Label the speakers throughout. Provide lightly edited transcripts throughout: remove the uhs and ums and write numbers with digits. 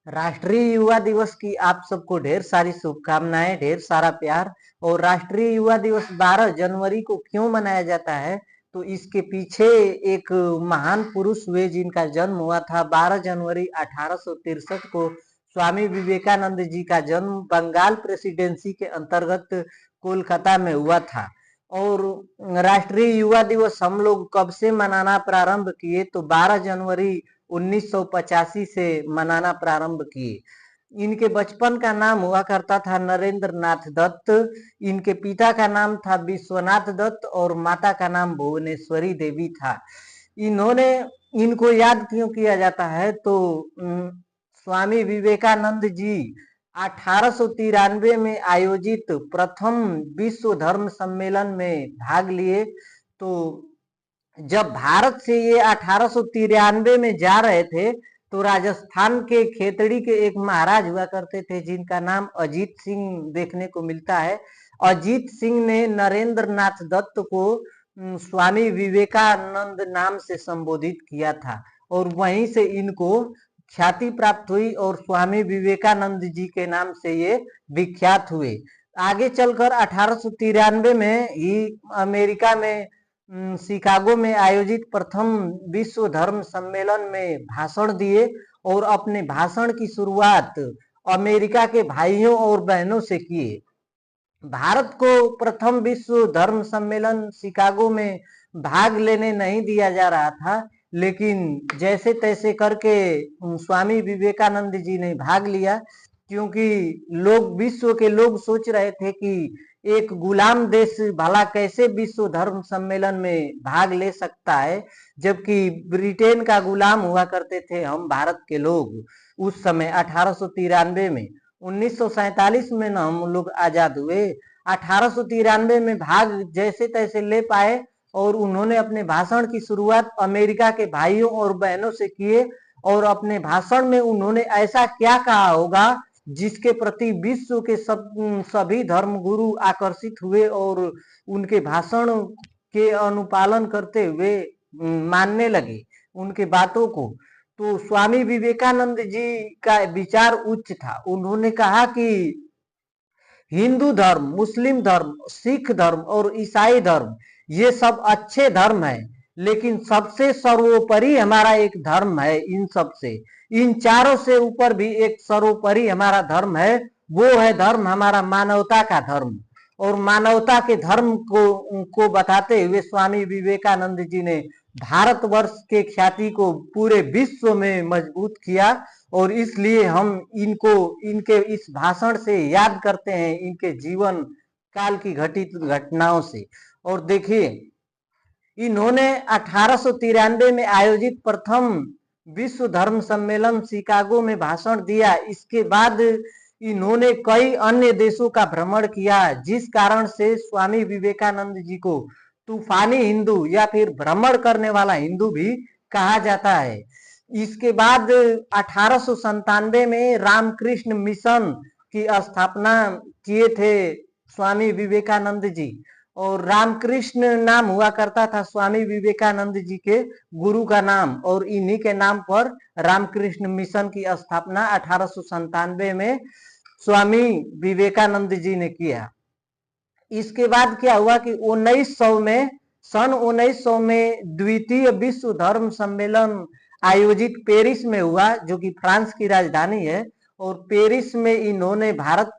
Speaker 1: राष्ट्रीय युवा दिवस की आप सबको ढेर सारी शुभकामनाएं, ढेर सारा प्यार। और राष्ट्रीय युवा दिवस 12 जनवरी को क्यों मनाया जाता है, तो इसके पीछे एक महान पुरुष हुए जिनका जन्म हुआ था 12 जनवरी 1863 को। स्वामी विवेकानंद जी का जन्म बंगाल प्रेसिडेंसी के अंतर्गत कोलकाता में हुआ था। और राष्ट्रीय युवा दिवस हम लोग कब से मनाना प्रारंभ किए, तो 12 जनवरी 1985 से मनाना प्रारंभ किए। इनके बचपन का नाम हुआ करता था नरेंद्र नाथ दत्त। इनके पिता का नाम था विश्वनाथ दत्त और माता का नाम भुवनेश्वरी देवी था। इन्होंने इनको याद क्यों किया जाता है, तो स्वामी विवेकानंद जी 1893 में आयोजित प्रथम विश्व धर्म सम्मेलन में भाग लिए। तो जब भारत से ये 1893 में जा रहे थे, तो राजस्थान के खेतड़ी के एक महाराज हुआ करते थे जिनका नाम अजीत सिंह देखने को मिलता है। अजीत सिंह ने नरेंद्र नाथ दत्त को स्वामी विवेकानंद नाम से संबोधित किया था और वहीं से इनको ख्याति प्राप्त हुई और स्वामी विवेकानंद जी के नाम से ये विख्यात हुए। आगे चलकर 1893 में ही अमेरिका में शिकागो में आयोजित प्रथम विश्व धर्म सम्मेलन में भाषण दिए और अपने भाषण की शुरुआत अमेरिका के भाइयों और बहनों से किए। भारत को प्रथम विश्व धर्म सम्मेलन शिकागो में भाग लेने नहीं दिया जा रहा था, लेकिन जैसे तैसे करके स्वामी विवेकानंद जी ने भाग लिया, क्योंकि विश्व के लोग सोच रहे थे कि एक गुलाम देश भला कैसे विश्व धर्म सम्मेलन में भाग ले सकता है, जबकि ब्रिटेन का गुलाम हुआ करते थे हम भारत के लोग उस समय 1893 में। 1947 में ना हम लोग आजाद हुए। 1893 में भाग जैसे तैसे ले पाए और उन्होंने अपने भाषण की शुरुआत अमेरिका के भाइयों और बहनों से किए और अपने भाषण में उन्होंने ऐसा क्या कहा होगा जिसके प्रति विश्व के सभी धर्म गुरु आकर्षित हुए और उनके भाषण के अनुपालन करते हुए मानने लगे उनके बातों को। तो स्वामी विवेकानंद जी का विचार उच्च था। उन्होंने कहा कि हिंदू धर्म, मुस्लिम धर्म, सिख धर्म और ईसाई धर्म ये सब अच्छे धर्म है, लेकिन सबसे सर्वोपरि हमारा एक धर्म है। इन चारों से ऊपर भी एक सर्वोपरि हमारा धर्म है, वो है धर्म हमारा मानवता का धर्म। और मानवता के धर्म को बताते हुए स्वामी विवेकानंद जी ने भारतवर्ष के ख्याति को पूरे विश्व में मजबूत किया और इसलिए हम इनके इस भाषण से याद करते हैं, इनके जीवन काल की घटित घटनाओं से। और देखिए, इन्होंने 1893 में आयोजित प्रथम विश्व धर्म सम्मेलन शिकागो में भाषण दिया। इसके बाद इन्होंने कई अन्य देशों का भ्रमण किया, जिस कारण से स्वामी विवेकानंद जी को तूफानी हिंदू या फिर भ्रमण करने वाला हिंदू भी कहा जाता है। इसके बाद 1897 में रामकृष्ण मिशन की स्थापना किए थे स्वामी विवेकानंद जी और रामकृष्ण नाम हुआ करता था स्वामी विवेकानंद जी के गुरु का नाम और इन्हीं के नाम पर रामकृष्ण मिशन की स्थापना 1897 में स्वामी विवेकानंद जी ने किया। इसके बाद क्या हुआ कि 1900 में द्वितीय विश्व धर्म सम्मेलन आयोजित पेरिस में हुआ, जो कि फ्रांस की राजधानी है। और पेरिस में इन्होंने भारत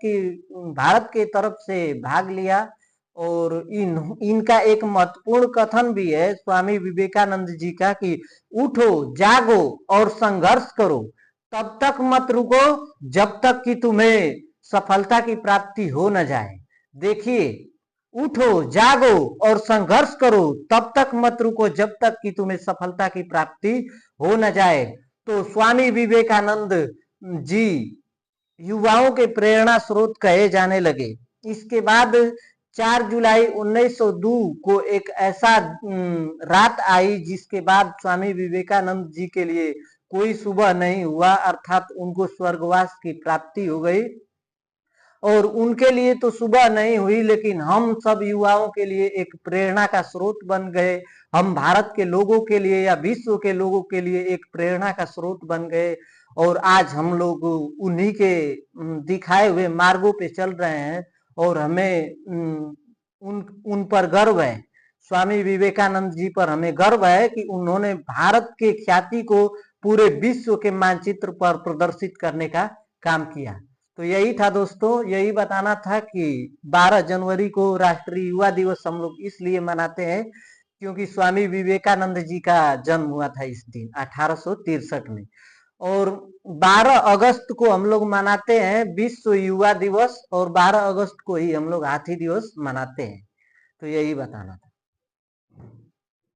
Speaker 1: के तरफ से भाग लिया और इनका एक महत्वपूर्ण कथन भी है स्वामी विवेकानंद जी का कि उठो, जागो और संघर्ष करो, तब तक मत रुको जब तक कि तुम्हें सफलता की प्राप्ति हो न जाए। देखिए, उठो, जागो और संघर्ष करो, तब तक मत रुको जब तक कि तुम्हें सफलता की प्राप्ति हो न जाए। तो स्वामी विवेकानंद जी युवाओं के प्रेरणा स्रोत कहे जाने लगे। इसके बाद 4 जुलाई 1902 को एक ऐसा रात आई जिसके बाद स्वामी विवेकानंद जी के लिए कोई सुबह नहीं हुआ, अर्थात उनको स्वर्गवास की प्राप्ति हो गई। और उनके लिए तो सुबह नहीं हुई, लेकिन हम सब युवाओं के लिए एक प्रेरणा का स्रोत बन गए। हम भारत के लोगों के लिए या विश्व के लोगों के लिए एक प्रेरणा का स्रोत बन गए और आज हम लोग उन्हीं के दिखाए हुए मार्गों पे चल रहे हैं और हमें उन उन पर गर्व है। स्वामी विवेकानंद जी पर हमें गर्व है कि उन्होंने भारत के ख्याति को पूरे विश्व के मानचित्र पर प्रदर्शित करने का काम किया। तो यही था दोस्तों, यही बताना था कि 12 जनवरी को राष्ट्रीय युवा दिवस हम लोग इसलिए मनाते हैं क्योंकि स्वामी विवेकानंद जी का जन्म हुआ था इस दिन 1863 में। और 12 अगस्त को हम लोग मनाते हैं विश्व युवा दिवस और 12 अगस्त को ही हम लोग हाथी दिवस मनाते हैं। तो यही बताना था।